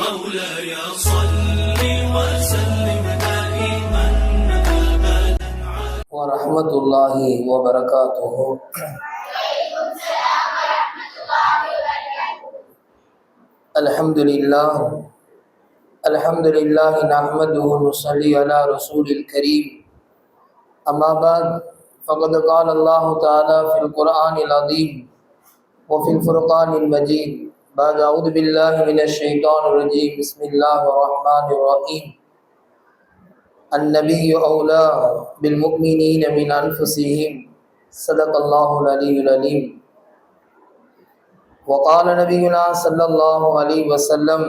مولاي صل وسلم دائما أبدا ورحمة الله وبركاته. الحمد لله نحمده ونصلي على رسول الكريم. أما بعد فقد قال الله تعالى في القرآن العظيم وفي الفرقان المجيد بعد أعوذ بالله من الشيطان الرجيم بسم الله الرحمن الرحيم. النبي أولى بالمؤمنين من أنفسهم صدق الله العلي العليم. وقال نبينا صلى الله عليه وسلم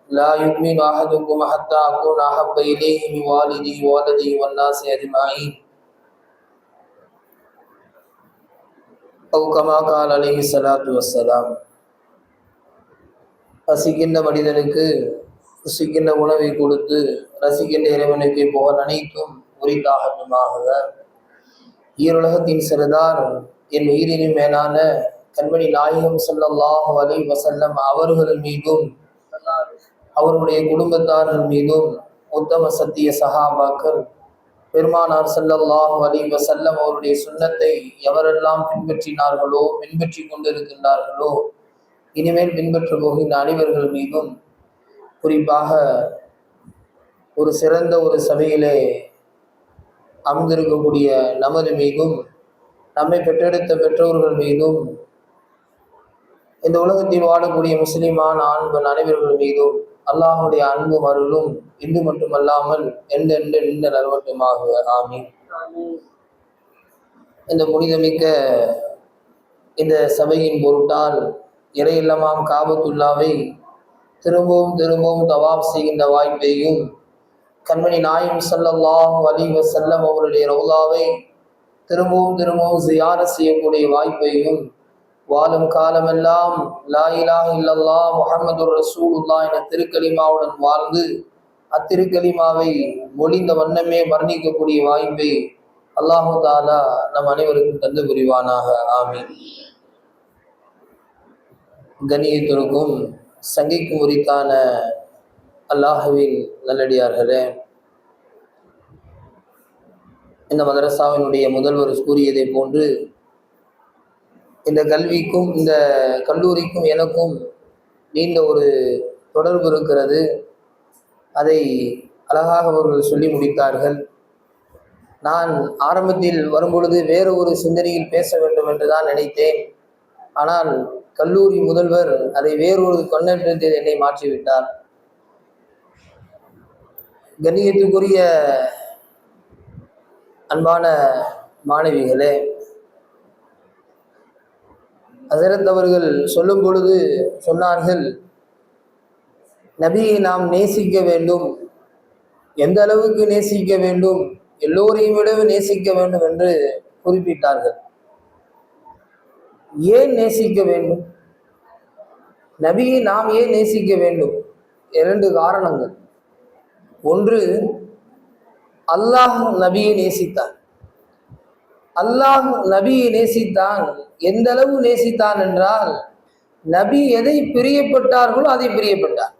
لا يؤمن أحدكم حتى أكون أحب إليه من والده وولده والناس أجمعين أو كما قال عليه الصلاة والسلام. பசிக்கின்ற மனிதனுக்கு ருசிக்கின்ற உணவை கொடுத்து ரசிக்கின்ற இறைவனுக்கு புகழ் அனைத்தும் உரித்தாகட்டுமாக. ஈருலகத்தின் சிறதார் என் உயிரினும் மேலான கண்மணி நாயகம் ஸல்லல்லாஹு அலைஹி வஸல்லம் அவர்கள் மீதும் அவருடைய குடும்பத்தார்கள் மீதும் உத்தம சத்திய சஹாபாக்கள் பெருமானார் ஸல்லல்லாஹு அலைஹி வஸல்லம் அவருடைய சுன்னத்தை எவரெல்லாம் பின்பற்றினார்களோ பின்பற்றி கொண்டிருக்கின்றார்களோ இனிமேல் பின்பற்ற போகின்ற அனைவர்கள் மீதும் குறிப்பாக ஒரு சிறந்த ஒரு சபையிலே அமர்ந்திருக்கக்கூடிய நமது மீதும் நம்மை பெற்றெடுத்த பெற்றோர்கள் மீதும் இந்த உலகத்தில் வாழக்கூடிய முஸ்லிமான ஆண்கள் அனைவர்கள் மீதும் அல்லாஹுடைய அன்பும் அருளும் இன்று மட்டுமல்லாமல் எந்தெந்த நின்ற நல்வட்டுமாக ஆமீன். இந்த புனிதமிக்க இந்த சபையின் பொருட்டால் இறையில்லமாம் காபத்துல்லாவை திரும்பவும் தவாப் செய்கின்ற வாய்ப்பையும் கண்மணி நாயகம் ஸல்லல்லாஹு அலைஹி வஸல்லம் அவருடைய ரவுலாவை திரும்பவும் ஜியாரத் செய்யக்கூடிய வாய்ப்பையும் வாழும் காலமெல்லாம் லா இலாஹ இல்லல்லாஹ் முஹம்மதுர் ரசூலுல்லாஹ் என திருக்கலிமாவுடன் வாழ்ந்து அத்திருக்கலிமாவை மொழிந்த வண்ணமே மரணிக்கக்கூடிய வாய்ப்பை அல்லாஹு தஆலா நம் அனைவருக்கும் தந்து புரிவானாக ஆமீன். கண்ணியத்திற்கும் சங்கிக்கும் உரித்தான அல்லாஹுவின் நல்லடியார்களே, இந்த மதரசாவினுடைய முதல்வர் கூறியதை போன்று இந்த கல்விக்கும் இந்த கல்லூரிக்கும் எனக்கும் நீண்ட ஒரு தொடர்பு இருக்கிறது. அதை அழகாக அவர்கள் சொல்லி முடித்தார்கள். நான் ஆரம்பத்தில் வரும்பொழுது வேறு ஒரு சிந்தனையில் பேச வேண்டும் என்று தான் நினைத்தேன். ஆனால் கல்லூரி முதல்வர் அதை வேறொரு கண்ணோட்டத்தில் என்னை மாற்றிவிட்டார். கண்ணியத்துக்குரிய அன்பான மாணவிகளே, ஹஸரத் அவர்கள் சொல்லும் பொழுது சொன்னார்கள், நபியை நாம் நேசிக்க வேண்டும். எந்த அளவுக்கு நேசிக்க வேண்டும்? எல்லோரையும் விடவும் நேசிக்க வேண்டும் என்று குறிப்பிட்டார்கள். ஏன் நேசிக்க வேண்டும்? நபியை நாம் ஏன் நேசிக்க வேண்டும்? இரண்டு காரணங்கள். ஒன்று, அல்லாஹ் நபியை நேசித்தான். அல்லாஹ் நபியை நேசித்தான். எந்த அளவு நேசித்தான் என்றால், நபி எதை பிரியப்பட்டார்களோ அதை பிரியப்பட்டார்.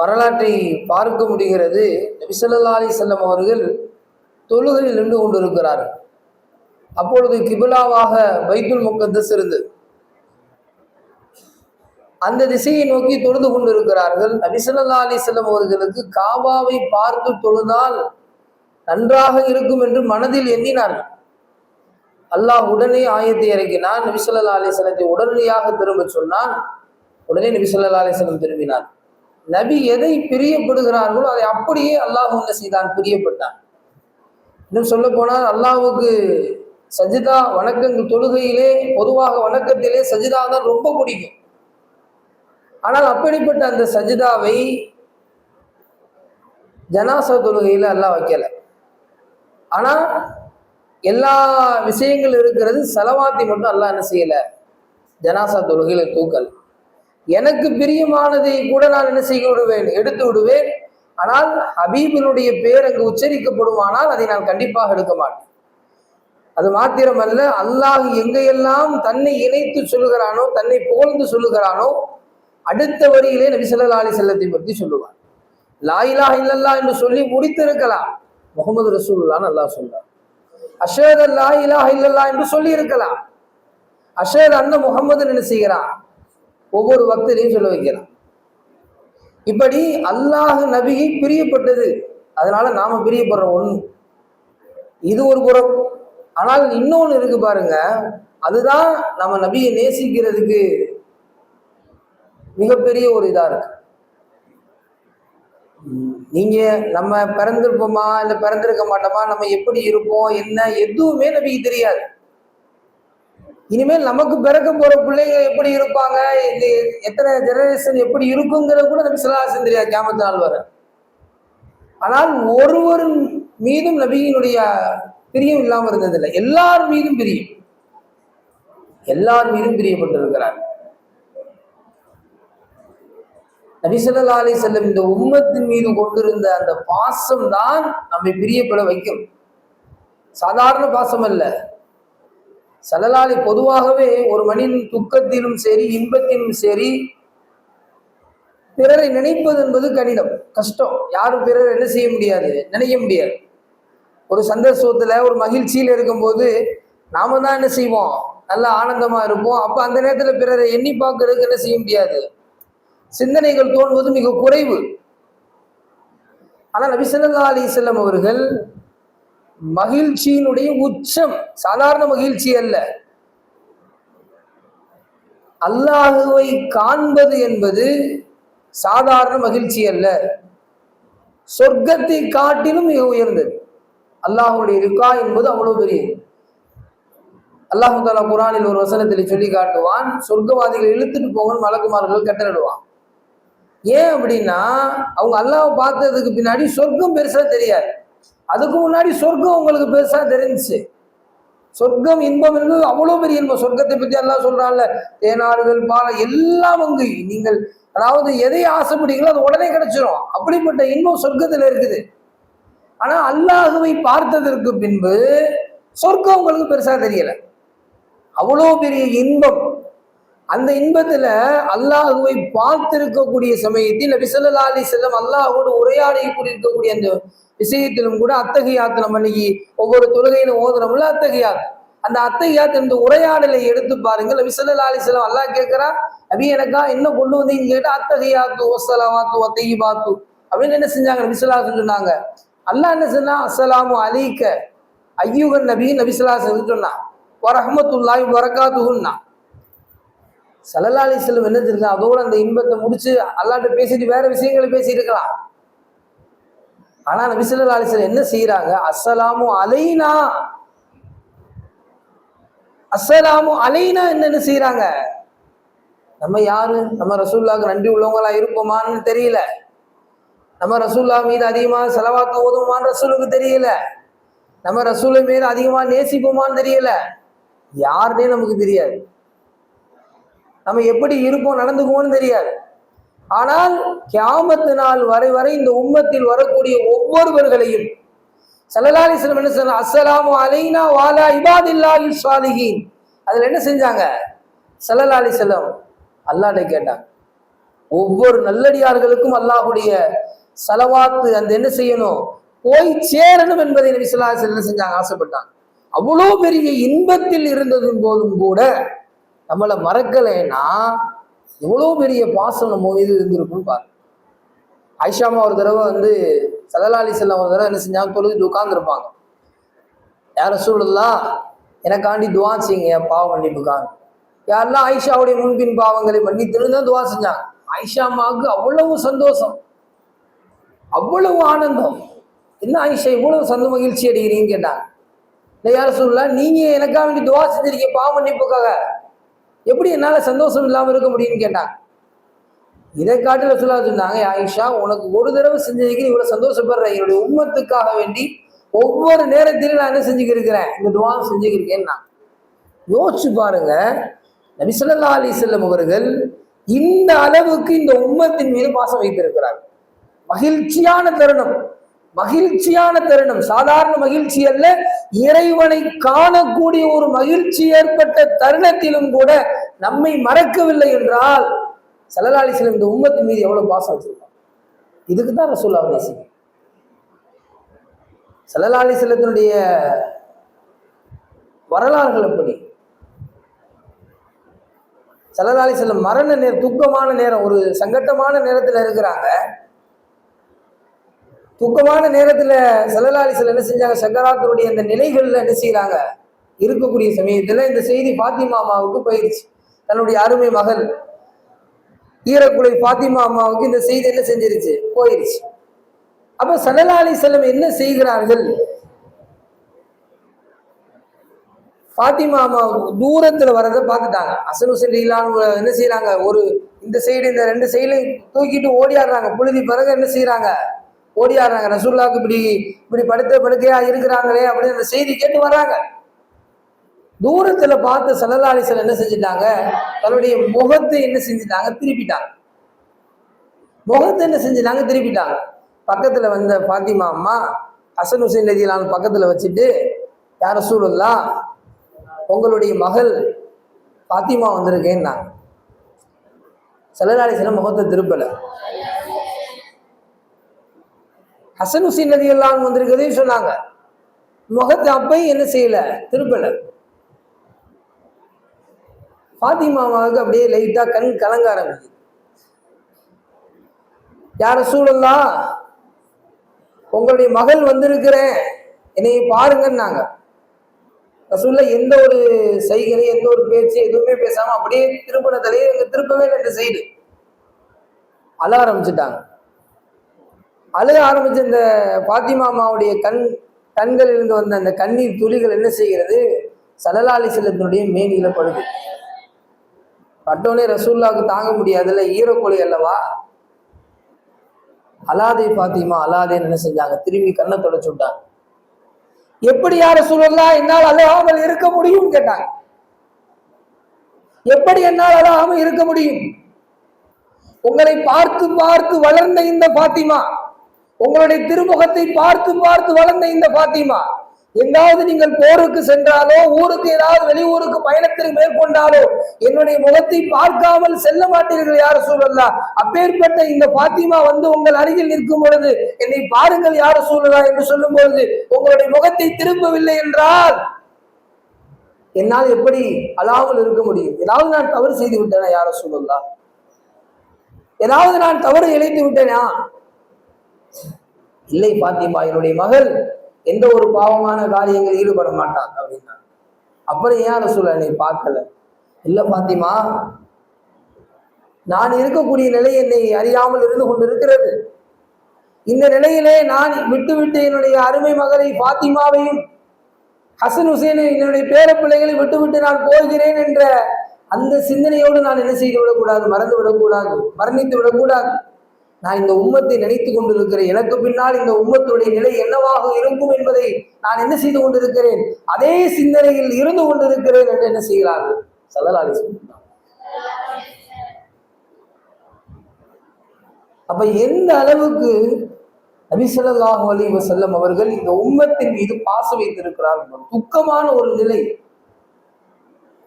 வரலாற்றை பார்க்க முடிகிறது. நபி ஸல்லல்லாஹு அலைஹி வஸல்லம் அவர்கள் தொழுகையில் நின்று கொண்டிருக்கிறார்கள். அப்பொழுது கிபிலாவாக பைத்துல் முகத்தஸ் இருந்தது. அந்த திசையை நோக்கி தொழுது கொண்டிருக்கிறார்கள். நபி ஸல்லல்லாஹு அலைஹி வஸல்லம் அவர்களுக்கு காபாவை பார்த்து தொழுதால் நன்றாக இருக்கும் என்று மனதில் எண்ணினார்கள். அல்லாஹ் உடனே ஆயத்தை இறக்கினான். நபி ஸல்லல்லாஹு அலைஹி வஸல்லத்தை உடனடியாக திரும்ப சொன்னான். உடனே நபி ஸல்லல்லாஹு அலைஹி வஸல்லம் திரும்பினார். நபி எதை பிரியப்படுகிறார்களோ அதை அப்படியே அல்லாஹ் என்ன செய்தான்? பிரியப்பட்டான். இன்னும் சொல்ல போனால் அல்லாஹ்வுக்கு சஜிதா வணக்கங்கள், தொழுகையிலே பொதுவாக வணக்கத்திலே சஜிதா தான் ரொம்ப பிடிக்கும். ஆனால் அப்படிப்பட்ட அந்த சஜிதாவை ஜனாசா தொழுகையில அல்லாஹ் வைக்கல. ஆனா எல்லா விஷயங்கள் இருக்கிறது, செலவாத்தி மட்டும் அல்லாஹ் என்ன செய்யல? ஜனாசா தொழுகையில தூக்கல். எனக்கு பிரியமானதை கூட நான் என்ன செய்ய விடுவேன்? எடுத்து விடுவேன். ஆனால் ஹபீபினுடைய பேர் அங்கு உச்சரிக்கப்படுமானால் அதை நான் கண்டிப்பாக எடுக்க மாட்டேன். அது மாத்திரமல்ல, அல்லாஹ் எங்கையெல்லாம் தன்னை இணைத்து சொல்லுகிறானோ, தன்னை புகழ்ந்து சொல்லுகிறானோ, அடுத்த வரியிலே நபி ஸல்லல்லாஹு அலைஹி வஸல்லத்தை பற்றி சொல்லுவார். லா இலாஹ இல்லல்லாஹ் என்று சொல்லி முடித்திருக்கலாம், முகமது ரசூலுல்லாஹ்னு அல்லாஹ் சொல்றார். அஷ்ஹது லா இலாஹ இல்லல்லாஹ் என்று சொல்லி இருக்கலாம், அஷ்ஹது அன்ன முஹம்மது என்ன செய்கிறான், ஒவ்வொரு வக்திலையும் சொல்ல வைக்கிறான். இப்படி அல்லாஹ் நபியை பிரியப்பட்டது, அதனால நாம பிரியப்படுற ஒண்ணு இது ஒரு புறம். ஆனால் இன்னொன்னு இருக்கு பாருங்க, அதுதான் நம்ம நபியை நேசிக்கிறதுக்கு மிகப்பெரிய ஒரு இதா இருக்கு. நீங்க நம்ம பிறந்திருப்போமா இல்ல பிறந்திருக்க மாட்டோமா, நம்ம எப்படி இருப்போம் என்ன எதுவுமே நபிக்கு தெரியாது. இனிமேல் நமக்கு பிறக்க போற பிள்ளைங்க எப்படி இருப்பாங்க, எத்தனை ஜெனரேஷன் எப்படி இருக்குங்கிறது கூட நபி ஸல்லல்லாஹு அலைஹி வஸல்லம் தெரியாது கியாமத் நாள் வரை. ஆனால் ஒருவர் மீதும் நபியினுடைய பிரியம் இல்லாம இருந்ததில்லை, எல்லார் மீதும் பிரியம், எல்லார் மீதும் பிரியப்பட்டிருக்கிறார். நபி ஸல்லல்லாஹு அலைஹி வஸல்லம் இந்த உம்மத்தின் மீது கொண்டிருந்த அந்த பாசம் தான் நம்மை பிரியப்பட வைக்கும். சாதாரண பாசம் அல்ல. ஸல்லல்லாஹு அலைஹி பொதுவாகவே ஒரு மனிதன் துக்கத்திலும் சரி இன்பத்திலும் சரி பிறரை நினைப்பது என்பது கடினம், கஷ்டம். யாரும் பிறரை என்ன செய்ய முடியாது, நினைக்க முடியாது. ஒரு சந்தோஷத்துல ஒரு மகிழ்ச்சியில் இருக்கும்போது நாம தான் என்ன செய்வோம், நல்ல ஆனந்தமா இருப்போம். அப்ப அந்த நேரத்துல பிறரை எண்ணி பார்க்கறதுக்கு என்ன செய்ய முடியாது, சிந்தனைகள் தோன்வது மிக குறைவு. ஆனா நபி ஸல்லல்லாஹு அலைஹி வஸல்லம் அவர்கள் மகிழ்ச்சியினுடைய உச்சம், சாதாரண மகிழ்ச்சி அல்ல. அல்லாஹுவை காண்பது என்பது சாதாரண மகிழ்ச்சி அல்ல, சொர்க்கத்தை காட்டிலும் மிக உயர்ந்தது. அல்லாஹுடைய ரிகா என்பது அவ்வளவு பெரியது. அல்லாஹு தஆலா குர்ஆனில் ஒரு வசனத்தில் சொல்லி காட்டுவான், சொர்க்கவாதிகள் இழுத்துட்டு போகணும் மலக்குமார்கள் கட்டளிடுவான். ஏன் அப்படின்னா அவங்க அல்லாஹ்வை பார்த்ததுக்கு பின்னாடி சொர்க்கம் பெருசா தெரியாது, அதுக்கு முன்னாடி சொர்க்கம் உங்களுக்கு பெருசா தெரிஞ்சுச்சு. சொர்க்கம் இன்பம் என்பது அவ்வளவு பெரிய இன்பம். சொர்க்கத்தை பத்தி அல்லாஹ் சொல்றான்ல, தேனாறுகள் பாலை எல்லாம் அங்கு நீங்கள் அதாவது எதை ஆசைப்படுறீங்களோ அது உடனே கிடைச்சிடும், அப்படிப்பட்ட இன்பம் சொர்க்கத்துல இருக்குது. ஆனா அல்லாஹுவை பார்த்ததற்கு பின்பு சொர்க்கம் உங்களுக்கு பெருசா தெரியல, அவ்வளோ பெரிய இன்பம். அந்த இன்பத்துல அல்லாஹுவை பார்த்திருக்கக்கூடிய சமயத்தில் நபி ஸல்லல்லாஹு அலைஹி வஸல்லம் அல்லாஹோடு உரையாடி கூடியிருக்கக்கூடிய அந்த விஷயத்திலும் கூட அத்தகையாத்து நம்ம இன்னைக்கு ஒவ்வொரு தொழுகையிலும் ஓதுறோம்ல அத்தகையாத், அந்த அத்தகையாத் இந்த உரையாடலை எடுத்து பாருங்க. நபி ஸல்லல்லாஹு அலைஹி வஸல்லம் அல்லாஹ் கேட்கிறா, நபி எனக்கா என்ன கொண்டு வந்தீங்கன்னு கேட்டா அத்தகையாத்து வஸ்ஸலாவாத்து வத்தையிபாத்து அப்படின்னு என்ன செஞ்சாங்க நபி ஸல்லல்லாஹு அலைஹி வஸல்லம் சொன்னாங்க. அல்லாஹ் என்ன சொன்னா, அஸ்ஸலாமு அலைக்க ஐயுகன் நபி நபி ஸல்லல்லாஹு அலைஹி வஸல்லம் சொன்னா, வரஹ்மத்துல்லாஹி வபரகாத்துஹுன்னா. ஸல்லல்லாஹு அலைஹி வஸல்லம் என்ன தெரியுங்க, அதோட அந்த இன்பத்தை முடிச்சு அல்லாஹ்ட்ட பேசிட்டு வேற விஷயங்களை பேசியிருக்கலாம். ஆனா நபி ஸல்லல்லாஹு அலைஹி வஸல்லம் என்ன செய்யறாங்க, அஸ்ஸலாமு அலைனா, அஸ்ஸலாமு அலைனா என்ன செய்யறாங்க, நம்ம யாரு, நம்ம ரசூலுல்லாஹ்க்கு நன்றி உள்ளவங்களா இருப்போமான்னு தெரியல, நம்ம ரசூலுல்லாஹ் மீது அதிகமா ஸலவாத் ஓதுவோமான்னு ரசூலுக்கு தெரியல, நம்ம ரசூல் மீது அதிகமா நேசிப்போமான்னு தெரியல, யாருன்னே நமக்கு தெரியாது, நம்ம எப்படி இருப்போம் நடந்துக்குவோம்னு தெரியாது. ஆனால் கியாமத் நாள் வரை இந்த உம்மத்தில் வரக்கூடிய ஒவ்வொருவர்களையும் ஸல்லல்லாஹு அலைஹி வஸல்லம் என்ன சொன்னாங்க, அஸ்ஸலாமு அலைனா வஅலா இபாதில்லாஹி ஸாலிஹீன். அதுல என்ன செஞ்சாங்க, ஸல்லல்லாஹு அலைஹி வஸல்லம் அல்லாஹ்ட்ட கேட்டாங்க, ஒவ்வொரு நல்லடியார்களுக்கும் அல்லாஹ்வுடைய ஸலவாத் அந்த என்ன செய்யணும், போய் சேரணும் என்பதை நபி ஸல்லல்லாஹு அலைஹி வஸல்லம் செஞ்சாங்க, ஆசைப்பட்டாங்க. அவ்வளோ பெரிய இன்பத்தில் இருந்ததும் போதும் கூட நம்மளை மறக்கலைன்னா எவ்வளோ பெரிய பாசம் நம்ம மீது இருந்திருக்குன்னு பாருங்க. ஆயிஷாமா ஒரு தடவை ஸல்லல்லாஹு அலைஹி வஸல்லம் ஒரு தடவை என்ன செஞ்சாங்க, தொழுது உட்கார்ந்துருப்பாங்க. யா ரசூலுல்லாஹ் எனக்காண்டி துவா செய்யுங்க என் பாவ மன்னிப்புக்காக. யாரெல்லாம் ஆயிஷாவுடைய முன்பின் பாவங்களை மன்னித்துன்னு தான் துவா செஞ்சாங்க. ஆயிஷாமாவுக்கு அவ்வளவு சந்தோஷம், அவ்வளவு ஆனந்தம். என்ன ஆயிஷா இவ்வளவு சந்த மகிழ்ச்சி அடைகிறீங்கன்னு கேட்டாங்க. இல்லை யா ரசூலுல்லாஹ் நீங்க எனக்காக வேண்டி துவா செஞ்சிருக்கீங்க பாவ மன்னிப்புக்காக, எப்படி என்னால சந்தோஷம் இல்லாம இருக்க முடியும்னு கேட்டாங்க. இதை காட்டில ரசூலுல்லாஹ் சொன்னாங்க, ஆயிஷா உனக்கு ஒரு தடவை செஞ்சதுக்கு இவ்வளவு சந்தோஷப்படுறேன், என்னுடைய உம்மத்துக்காக வேண்டி ஒவ்வொரு நேரத்திலும் நான் என்ன செஞ்சுக்கிருக்கிறேன், இந்த துவா செஞ்சுக்கிருக்கேன். நான் யோசிச்சு பாருங்க, நபி ஸல்லல்லாஹு அலைஹி வஸல்லம் அவர்கள் இந்த அளவுக்கு இந்த உம்மத்தின் மீது பாசம் வைத்திருக்கிறார். மகிழ்ச்சியான தருணம், மகிழ்ச்சியான தருணம், சாதாரண மகிழ்ச்சி அல்ல, இறைவனை காணக்கூடிய ஒரு மகிழ்ச்சி ஏற்பட்ட தருணத்திலும் கூட நம்மை மறக்கவில்லை என்றால் ஸல்லல்லாஹு அலைஹி வஸல்லம் இந்த உம்மத்தின் மீது எவ்வளவு பாசம் வச்சிருக்காங்க. இதுக்கு தான் ரசூலுல்லாஹ் நேசிக்கும். ஸல்லல்லாஹு அலைஹி வஸல்லத்தினுடைய வரலாறுகள் எப்படி? ஸல்லல்லாஹு அலைஹி வஸல்லம் மரண நேரம், துக்கமான நேரம், ஒரு சங்கட்டமான நேரத்துல இருக்கிறாங்க. துக்கமான நேரத்துல ஸல்லல்லாஹு அலைஹி வஸல்லம் என்ன செஞ்சாங்க, சக்கராத்துடைய அந்த நிலைகள்ல என்ன செய்யறாங்க, இருக்கக்கூடிய சமயத்துல இந்த செய்தி ஃபாத்திமா அம்மாவுக்கு போயிடுச்சு. தன்னுடைய அருமை மகள் ஈரக்குலை ஃபாத்திமா அம்மாவுக்கு இந்த செய்தி என்ன செஞ்சிருச்சு, போயிடுச்சு. அப்ப ஸல்லல்லாஹு அலைஹி வஸல்லம் என்ன செய்கிறார்கள், ஃபாத்திமா அம்மா தூரத்துல வர்றதை பார்த்துட்டாங்க. ஹசன் ஹுசைன் என்ன செய்யறாங்க, ஒரு இந்த சைடு இந்த ரெண்டு சைடுலையும் தூக்கிட்டு ஓடியாடுறாங்க. புழுதி பிறகு என்ன செய்யறாங்க, ஓடியாடுறாங்க. ரசூலுல்லாஹ்க்கு இப்படி படுக்கையா இருக்கிறாங்களே அப்படின்னு அந்த செய்தி கேட்டு வர்றாங்க. தூரத்துல பார்த்து ஸல்லல்லாஹு அலைஹி வஸல்லம் என்ன செஞ்சுட்டாங்க, தன்னுடைய முகத்தை என்ன செஞ்சுட்டாங்க, திருப்பிட்டாங்க. முகத்தை என்ன செஞ்சுட்டாங்க, திருப்பிட்டாங்க. பக்கத்துல வந்த ஃபாத்திமா அம்மா ஹசன் ஹுசைன் ரலியல்லாஹு பக்கத்துல வச்சுட்டு, யா ரசூலுல்லாஹ், உங்களுடைய மகள் ஃபாத்திமா வந்திருக்கேன்னாங்க. ஸல்லல்லாஹு அலைஹி வஸல்லம் முகத்தை திருப்பல. ஹசன் ஹுசைன் ரலியல்லாஹு வந்திருக்கதையும் சொன்னாங்க, முகத்தை அப்பையும் என்ன செய்யல, திருப்பல. ஃபாத்திமாவுக்கு அப்படியே லைட்டா கண் கலங்க ஆரம்பிச்சு. யா ரசூலுல்லாஹ், உங்களுடைய மகள் வந்திருக்கிறேன், என்னை பாருங்கன்னாங்க. ரசூலுல்லாஹ் எந்த ஒரு செய்கை, எந்த ஒரு பேச்சு எதுவுமே பேசாம அப்படியே திருப்பின தலையை திருப்பவே இந்த சைடு அழ ஆரம்பிச்சுட்டாங்க. அழுக ஆரம்பிச்ச இந்த ஃபாத்திமா அம்மாவுடைய கண்களில் இருந்து வந்த அந்த கண்ணீர் துளிகள் என்ன செய்கிறது, ஸல்லல்லாஹு அலைஹி வஸல்லத்தினுடைய மேனியில படுது. பட்டோனே ரசூலுல்லாஹ்வுக்கு தாங்க முடியாதுல்ல, ஈரக்கொலை அல்லவா. அலாதே ஃபாத்திமா அலாதேன்னு என்ன செஞ்சாங்க, திரும்பி கண்ணை தொடச்சு விட்டாங்க. எப்படி யா ரசூலுல்லாஹ் என்னால் அழாமல் இருக்க முடியும் கேட்டாங்க. எப்படி என்னால் அழாமல் இருக்க முடியும்? உங்களை பார்த்து பார்த்து வளர்ந்த இந்த ஃபாத்திமா, உங்களுடைய திருமுகத்தை பார்த்து பார்த்து வளர்ந்த இந்த ஃபாத்திமா, எங்காவது நீங்கள் போருக்கு சென்றாலோ, ஊருக்கு ஏதாவது வெளியூருக்கு பயணத்தில் மேற்கொண்டாலோ என்னுடைய முகத்தை பார்க்காமல் செல்ல மாட்டீர்கள் யா ரசூலுல்லாஹ். அப்பேற்பட்ட இந்த ஃபாத்திமா வந்து உங்கள் அருகில் நிற்கும் பொழுது என்னை பாருங்கள் யா ரசூலுல்லாஹ் என்று சொல்லும் பொழுது உங்களுடைய முகத்தை திரும்பவில்லை என்றால் என்னால் எப்படி அழாமல் இருக்க முடியும்? ஏதாவது நான் தவறு செய்து விட்டேனா யா ரசூலுல்லாஹ்? ஏதாவது நான் தவறு இழைத்து விட்டேனா? இல்லை ஃபாத்திமா, என்னுடைய மகள் எந்த ஒரு பாவமான காரியங்கள் ஈடுபட மாட்டாங்க அப்படின்னா. அப்புறம் ஏன் ரசூலுல்லாஹ் என்னை பார்க்கல? இல்ல ஃபாத்திமா, நான் இருக்கக்கூடிய நிலை என்னை அறியாமல் இருந்து கொண்டிருக்கிறது. இந்த நிலையிலே நான் விட்டுவிட்டு என்னுடைய அருமை மகளை ஃபாத்திமாவையும் ஹசன் ஹுசைனை என்னுடைய பேர பிள்ளைகளை விட்டுவிட்டு நான் போகிறேன் என்ற அந்த சிந்தனையோடு நான் என்ன செய்து விடக்கூடாது, மறந்து விடக்கூடாது, மரணித்து விடக்கூடாது. நான் இந்த உம்மத்தை நினைத்து கொண்டிருக்கிறேன். எனக்கு பின்னால் இந்த உம்மத்துடைய நிலை என்னவாக இருக்கும் என்பதை நான் என்ன செய்து கொண்டிருக்கிறேன், அதே சிந்தனையில் இருந்து கொண்டிருக்கிறேன் என்று என்ன செய்கிறார்கள் ஸல்லல்லாஹு அலைஹி வஸல்லம். அப்ப எந்த அளவுக்கு நபி ஸல்லல்லாஹு அலைஹி வஸல்லம் அவர்கள் இந்த உம்மத்தின் மீது பாசம் வைத்திருக்கிறார்கள். துக்கமான ஒரு நிலை,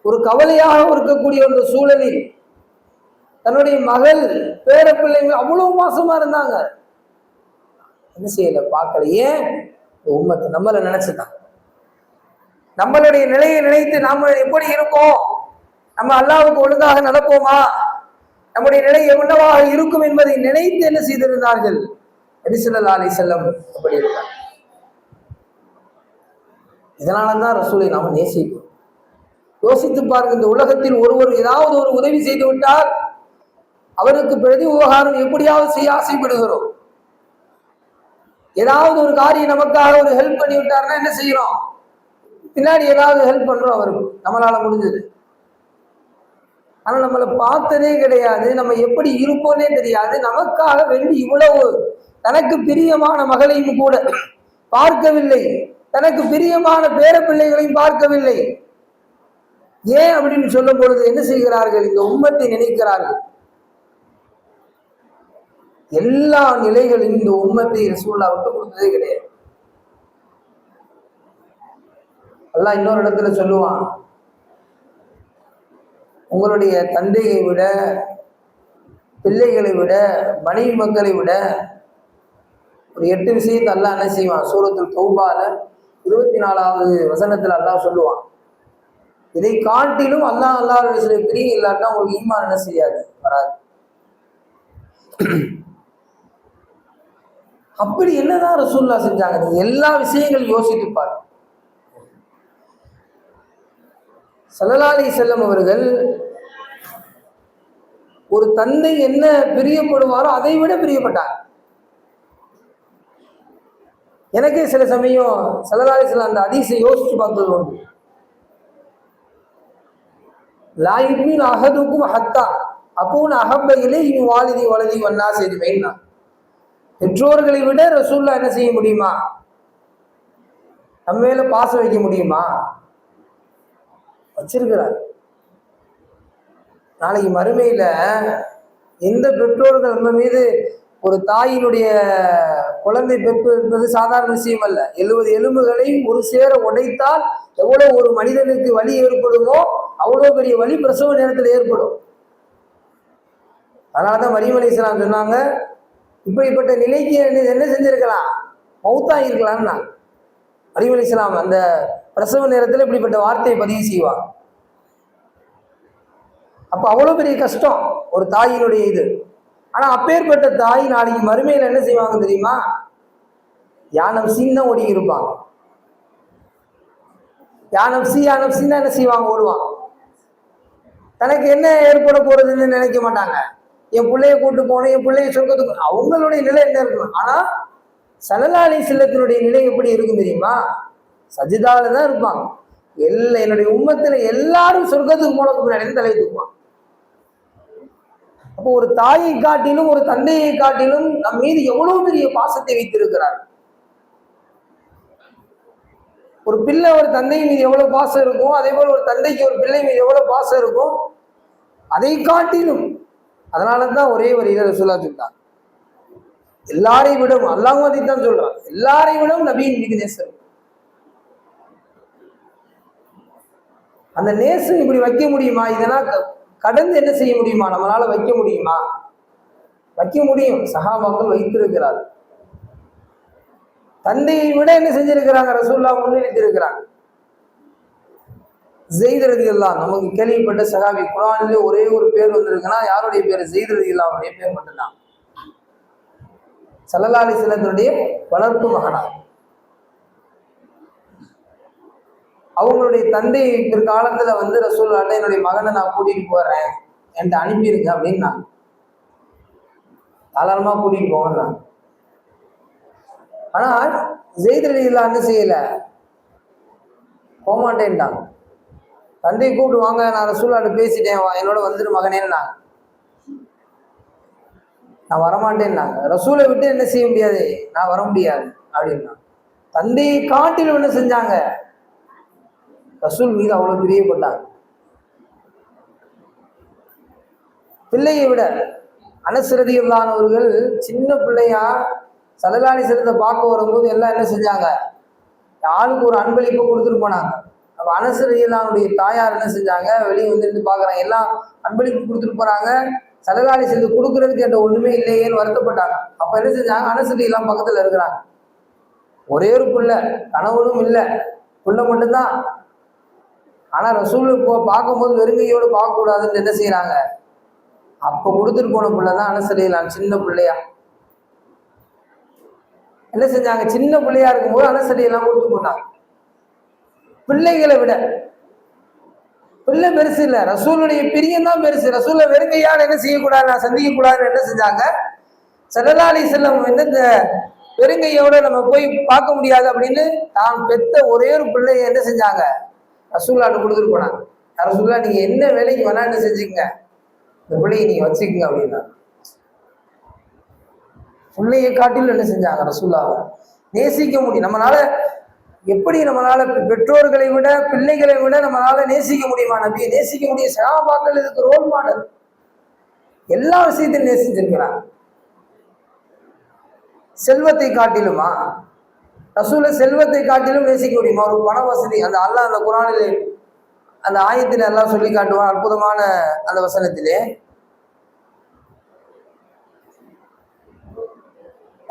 ஒரு கவலையாக இருக்கக்கூடிய ஒரு சூழலில் தன்னுடைய மகள் பேர பிள்ளைங்க அவ்வளவு மோசமா இருந்தாங்க. என்ன செய்யல, பார்க்கல. ஏன்? உம்மத்தை நம்மளை நினைச்சுதான், நம்மளுடைய நிலையை நினைத்து நாம எப்படி இருக்கோம், நம்ம அல்லாஹ்வுக்கு ஒழுங்காக நடப்போமா, நம்முடைய நிலை என்னவாக இருக்கும் என்பதை நினைத்து என்ன செய்திருந்தார்கள் நபி ஸல்லல்லாஹு அலைஹி வஸல்லம் அப்படி இருந்தார். இதனாலதான் ரசூலை நாம நேசிப்போம். யோசித்து பாருங்க, இந்த உலகத்தில் ஒருவர் ஏதாவது ஒரு உதவி செய்து விட்டால் அவருக்கு பிரதி உபகாரம் எப்படியாவது செய்ய ஆசைப்படுகிறோம். ஏதாவது ஒரு காரியம் நமக்காக ஒரு ஹெல்ப் பண்ணி விட்டாருன்னா என்ன செய்யறோம், பின்னாடி ஏதாவது ஹெல்ப் பண்றோம் அவருக்கு, நம்மளால முடிஞ்சது. ஆனா நம்மளை பார்த்ததே கிடையாது, நம்ம எப்படி இருப்போன்னே தெரியாது. நமக்காக வேண்டி இவ்வளவு தனக்கு பிரியமான மகளையும் கூட பார்க்கவில்லை, தனக்கு பிரியமான பேர பிள்ளைகளையும் பார்க்கவில்லை. ஏன் அப்படின்னு சொல்லும் பொழுது என்ன செய்கிறார்கள், இந்த உம்மத்தை நினைக்கிறார்கள். எல்லா நிலைகளிலும் இந்த உம்மத்தை ரசூலுல்லாஹ் விட்டு கொடுத்ததே கிடையாது. அல்லாஹ் இன்னொரு இடத்துல சொல்லுவான், உங்களுடைய தந்தையை விட பிள்ளைகளை விட, மனைவி மக்களை விட ஒரு 8 விஷயத்தை அல்லாஹ் என்ன செய்வான்? சூரத்துல் தௌபால 24வது வசனத்துல அல்லாஹ் சொல்லுவான். இதை காட்டிலும் அல்லாஹ்வுடைய சில பிரியம் இல்லாட்டா உங்களுக்கு ஈமான் என்ன செய்யாது, வராது. அப்படி என்னதான் ரசூலுல்லாஹ் செஞ்சாங்க? நீங்க எல்லா விஷயங்களும் யோசித்து பாருங்க. ஸல்லல்லாஹு அலைஹி வஸல்லம் அவர்கள் ஒரு தந்தை என்ன பிரியப்படுவாரோ அதை விட பிரியப்பட்டார். எனக்கே சில சமயம் ஸல்லல்லாஹு அலைஹி வஸல்லம் அந்த ஹதீஸை யோசிச்சு பார்த்தது உண்டு. லா யுமினு அஹதுக்கும் ஹத்தா அகூன அஹப்ப இலைஹி மின் வாலிதி வலதி வன்னாஸி அஜ்மஈன். பெற்றோர்களை விட ரசூலுல்லாஹ் என்ன செய்ய முடியுமா? நம்ம மேல பாசம் வைக்க முடியுமா? வச்சிருக்கிறார். நாளைக்கு மறுமையில எந்த பெற்றோர்கள் நம்ம மீது, ஒரு தாயினுடைய குழந்தை பெற்று என்பது சாதாரண விஷயம் அல்ல. 70 எலும்புகளை ஒரு சேர உடைத்தால் எவ்வளவு ஒரு மனிதனுக்கு வலி ஏற்படுமோ அவ்வளோ பெரிய வலி பிரசவ நேரத்தில் ஏற்படும். அதனாலதான் மரியம் அலைஹிஸ்ஸலாம் சொன்னாங்க, இப்படிப்பட்ட நிலைக்கு என்ன செஞ்சிருக்கலாம்? மௌத்தாயிருக்கலாம்னா. மரியம் அலைஹிஸ்ஸலாம் அந்த பிரசவ நேரத்தில் இப்படிப்பட்ட வார்த்தையை பதிவு செய்வாங்க. அப்ப அவ்வளவு பெரிய கஷ்டம் ஒரு தாயினுடைய இது. ஆனா அப்பேற்பட்ட தாய் நாளைக்கு மறுமையில என்ன செய்வாங்க தெரியுமா? யானம் சீன்னா ஓடி இருப்பாங்க. யானம் சீனா என்ன செய்வாங்க? ஓடுவாங்க. தனக்கு என்ன ஏற்பட போறதுன்னு நினைக்க மாட்டாங்க. என் பிள்ளைய கூட்டு போனேன், என் பிள்ளைய சொர்க்கத்துக்கு, அவங்களுடைய நிலை என்ன இருக்கணும். ஆனா ஸல்லல்லாஹு அலைஹி வஸல்லத்துடைய நிலை எப்படி இருக்கும் தெரியுமா? சஜிதால தான் இருப்பாங்க. என்னுடைய உம்மத்துல எல்லாரும் சொர்க்கத்துக்கு போனதுக்கு முன்னாடி தலை தூக்குவாங்க. அப்போ ஒரு தாயை காட்டிலும் ஒரு தந்தையை காட்டிலும் நம் மீது எவ்வளவு பெரிய பாசத்தை வைத்திருக்கிறார். ஒரு பிள்ளை ஒரு தந்தை மீது எவ்வளவு பாசம் இருக்கும், அதே போல ஒரு தந்தைக்கு ஒரு பிள்ளை மீது எவ்வளவு பாசம் இருக்கும், அதை காட்டிலும். அதனாலதான் ஒரே ஒரு இதை ரசூலுல்லாஹ் சொல்றாங்க, எல்லாரை விடும், அல்லாஹ் அதைத்தான் சொல்றான், எல்லாரை விடும் நபியின் மீது நேசம். அந்த நேசம் இப்படி வைக்க முடியுமா? இதெல்லாம் கடந்து என்ன செய்ய முடியுமா? நம்மளால வைக்க முடியுமா? வைக்க முடியும். சஹாபாக்கள் வைத்திருக்கிறார். தந்தையை விட என்ன செஞ்சிருக்கிறாங்க? ரசூலுல்லாஹ் முன்னிறுத்திருக்கிறாங்க. ஸெய்த் ரலியல்லாஹு அன்ஹு, நமக்கு கேள்விப்பட்ட சஹாபி. குர்ஆனிலே ஒரே ஒரு பேர் வந்திருக்குன்னா யாருடைய பேர்? ஸெய்த் ரலியல்லாஹு அன்ஹுடைய பேர் மட்டும்தான். ஸல்லல்லாஹு அலைஹி வஸல்லத்துடைய வளர்ப்பு மகனார். அவங்களுடைய தந்தை பிற்காலத்துல வந்து ரசூலுல்லாஹ் என்னுடைய மகனை நான் கூட்டிட்டு போறேன், என்கிட்ட அனுப்பிடுங்க அப்படின்னு நான் தாராளமா கூட்டிட்டு போவேன். ஆனா ஸெய்த் ரலியல்லாஹு அன்ஹு செய்யல, போமாட்டேன்ட்டாங்க. தந்தையை கூப்பிட்டு வாங்க, நான் ரசூலுல்லாஹ் பேசிட்டேன், என்னோட வந்துரு மகனேன்னு நான் வரமாட்டேன்னாங்க. ரசூலை விட்டு என்ன செய்ய முடியாது, நான் வர முடியாது அப்படின்னா. தந்தையை காட்டிலும் என்ன செஞ்சாங்க? ரசூல் மீது அவ்வளவு பிரியப்பட்டாங்க. பிள்ளையை விட அனஸ் ரலியல்லாஹு அன்ஹு அவர்கள் சின்ன பிள்ளையா ஸல்லல்லாஹு அலைஹி வஸல்லத்தை பார்க்க வரும்போது எல்லாம் என்ன செஞ்சாங்க? ஆளுக்கு ஒரு அன்பளிப்பு கொடுத்துட்டு போனாங்க. அப்ப அனஸ் ரலியல்லாஹு அன்ஹுடைய தாயார் என்ன செஞ்சாங்க? வெளியே வந்து பாக்குறாங்க, எல்லாம் அன்பளிப்பு கொடுத்துட்டு போறாங்க, ஸல்லல்லாஹு அலைஹி வஸல்லம் கொடுக்கறதுக்கு என்ற ஒண்ணுமே இல்லையேன்னு வருத்தப்பட்டாங்க. அப்ப என்ன செஞ்சாங்க? அனஸ் ரலியல்லாஹு பக்கத்துல இருக்கிறாங்க. ஒரே ஒரு பிள்ளை, கணவனும் இல்லை, பிள்ளை மட்டும்தான். ஆனா ரசூல் இப்போ பார்க்கும்போது வெறுங்கையோடு பார்க்க கூடாதுன்னு என்ன செய்யறாங்க? அப்ப கொடுத்துட்டு போன பிள்ளைதான் அனஸ் ரலியல்லாஹு அன்ஹு. சின்ன பிள்ளையா என்ன செஞ்சாங்க? சின்ன பிள்ளையா இருக்கும்போது அனஸ் ரலியல்லாஹு அன்ஹு கொடுத்து போட்டாங்க. பிள்ளைகளை விட பிள்ளை பெருசு இல்ல, ரசூலுடைய பிரியம் தான் பெருசு. ரசூலை வெறுங்கையால் என்ன செய்யக்கூடாது, நான் சந்திக்க கூடாதுன்னு என்ன செஞ்சாங்க? ஸல்லல்லாஹு அலைஹி வஸல்லம் என்ன வெறுங்கையோட நம்ம போய் பார்க்க முடியாது அப்படின்னு தான் பெத்த ஒரே ஒரு பிள்ளைய என்ன செஞ்சாங்க? ரசூலுல்லாஹ் கொடுத்துட்டு போனாங்க. ரசூலுல்லாஹ் நீங்க என்ன வேலைக்கு வேணா என்ன செஞ்சுக்கங்க, இந்த பிள்ளையை நீங்க வச்சுக்கங்க அப்படின்னா. பிள்ளையை காட்டிலும் என்ன செஞ்சாங்க? ரசூலுல்லாஹ் நேசிக்க முடியும். நம்மளால எப்படி நம்மளால பெற்றோர்களை விட பிள்ளைகளை விட நம்மளால நேசிக்க முடியுமா? நபியை நேசிக்க முடியும். சஹாபாக்கள் இதுக்கு ரோல் மாடல். எல்லா விஷயத்தையும் நேசிச்சிருக்கிறாங்க. செல்வத்தை காட்டிலுமா? ரசூலை செல்வத்தை காட்டிலும் நேசிக்க முடியுமா? ஒரு பண வசதி, அந்த அல்லாஹ் அந்த குர்ஆனிலே அந்த ஆயத்தில் எல்லாம் சொல்லி காட்டுவான். அற்புதமான அந்த வசனத்திலே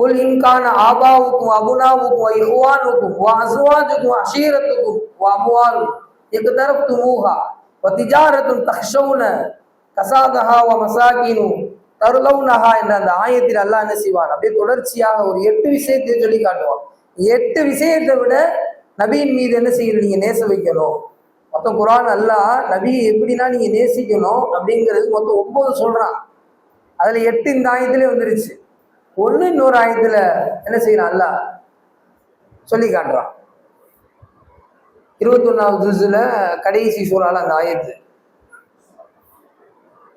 குல் இன்கான ஆபாவுக்கும் அபுனாவுக்கும் இஹ்வானுக்கும் அஸ்வாஜுக்கும் அஷீரத்துக்கும் அம்வால் இக்தரப்துமூஹா வதிஜாரத்துன் தக்ஷவுன கசாதஹா வ மசாகினு தருளவுனஹா என்ற அந்த ஆயத்தில் அல்லாஹ் என்ன செய்வான், அப்படியே தொடர்ச்சியாக ஒரு 8 விஷயத்தை சொல்லி காட்டுவான். 8 விஷயத்தை விட நபியின் மீது என்ன செய்யணும், நீங்க நேச வைக்கணும். மொத்தம் குர்ஆன் அல்லாஹ் நபியை எப்படின்னா நீங்க நேசிக்கணும் அப்படிங்கிறது மொத்தம் 9 சொல்றான். அதுல 8 இந்த ஆயத்திலே வந்துருச்சு. ஒண்ணு இன்னொரு ஆயத்துல என்ன செய்யறான் அல்லாஹ் சொல்லி காட்டுறான். 21வது ஜுஸ்ல கடைசி சூறால அந்த ஆயத்து,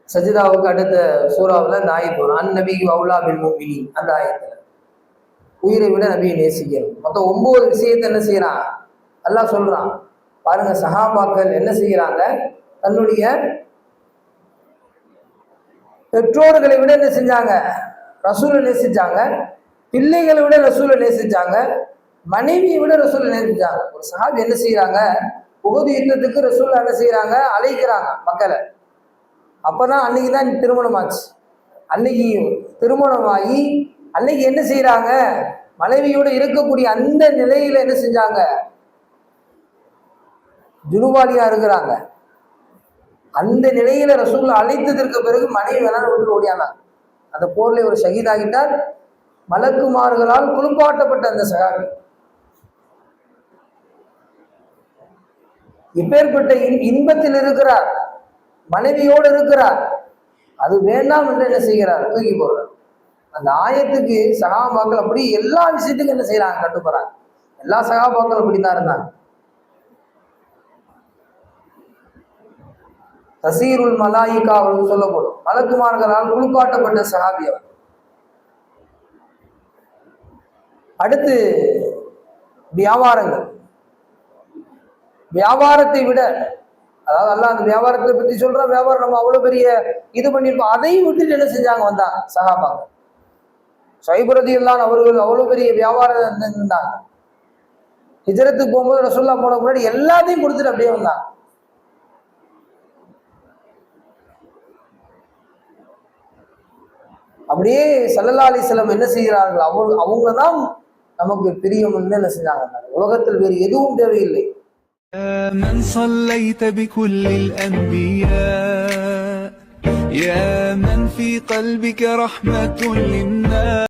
சஜிதாவுக்கு அடுத்த சூறாவில் அந்த ஆயத்து வரும். அந்நபி அவுலா பில் முஃமினீன் அந்த ஆயத்துல உயிரை விட நபியை நேசிக்கணும். மொத்தம் 9 விஷயத்தை என்ன செய்யறான் அல்லாஹ் சொல்றான். பாருங்க, சஹாபாக்கள் என்ன செய்யறாங்க, தன்னுடைய பெற்றோர்களை விட என்ன செஞ்சாங்க, ரசூலை நேசிச்சாங்க. பிள்ளைகளை விட ரசூலை நேசிச்சாங்க. மனைவியை விட ரசூலை நேசிச்சாங்க. ஒரு சஹாபி என்ன செய்யறாங்க, உஹது யுத்தத்துக்கு ரசூல் என்ன செய்யறாங்க, அழைக்கிறாங்க மக்களை. அப்பதான் அன்னைக்குதான் திருமணம் ஆச்சு. அன்னைக்கு திருமணமாகி அன்னைக்கு என்ன செய்யறாங்க, மனைவியோடு இருக்கக்கூடிய அந்த நிலையில என்ன செஞ்சாங்க, ஜுனுபாலியா இருக்கிறாங்க. அந்த நிலையில ரசூல் அழைத்ததற்கு பிறகு மனைவி வேணாலும் விட்டு ஓடியானாங்க. அந்த போர்ல ஒரு ஷஹீதாகிட்டார். மலக்குமார்களால் குளிப்பாட்டப்பட்ட அந்த சஹாபி இப்பேற்பட்ட இன்பத்தில் இருக்கிறார், மனைவியோடு இருக்கிறார். அது வேண்டாம் என்று என்ன செய்கிறார், தூக்கி போடுறார். அந்த ஆயத்துக்கு சஹாபாக்கள் அப்படி எல்லா விஷயத்துக்கும் என்ன செய்யறாங்க, கட்டுப்படுறாங்க. எல்லா சஹாபாக்களும் அப்படிதான் இருந்தாங்க. தசீருல் மலாயிகா அவர்கள் சொல்லப்படும் மலக்குமார்களால் குளிப்பாட்டப்பட்ட சஹாபி அவர். அடுத்து வியாபாரங்கள். வியாபாரத்தை விட, அதாவது அல்லாஹ் அந்த வியாபாரத்தை பத்தி சொல்ற, வியாபாரம் நம்ம அவ்வளவு பெரிய இது பண்ணிருப்போம், அதையும் விட்டுட்டு என்ன செஞ்சாங்க, வந்தாங்க சஹாபாங்க. ஷுஐப் ரலியல்லாஹு அன்ஹு அவர்கள் அவ்வளவு பெரிய வியாபாரம் இருந்தாங்க. ஹிஜ்ரத்துக்கு போகும்போது ரசூலுல்லாஹ் போன முன்னாடி எல்லாத்தையும் கொடுத்துட்டு அப்படியே வந்தாங்க. அப்படியே ஸல்லல்லாஹு அலைஹி வஸல்லம் என்ன செய்கிறார்கள், அவங்க தான் நமக்கு பிரியம் என்ன செஞ்சாங்க. உலகத்தில் வேறு எதுவும் தேவையில்லை. من صليت بكل الأنبياء يا من في قلبك رحمة للناس.